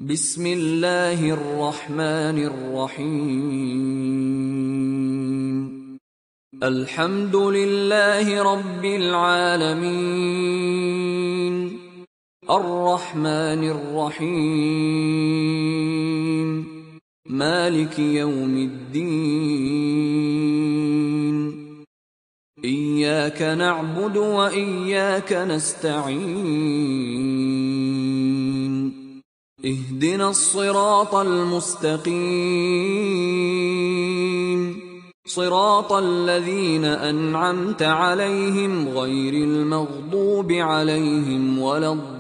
بسم الله الرحمن الرحيم. الحمد لله رب العالمين، الرحمن الرحيم، مالك يوم الدين. إياك نعبد وإياك نستعين. اهدنا الصراط المستقيم، صراط الذين أنعمت عليهم غير المغضوب عليهم ولا الضالين.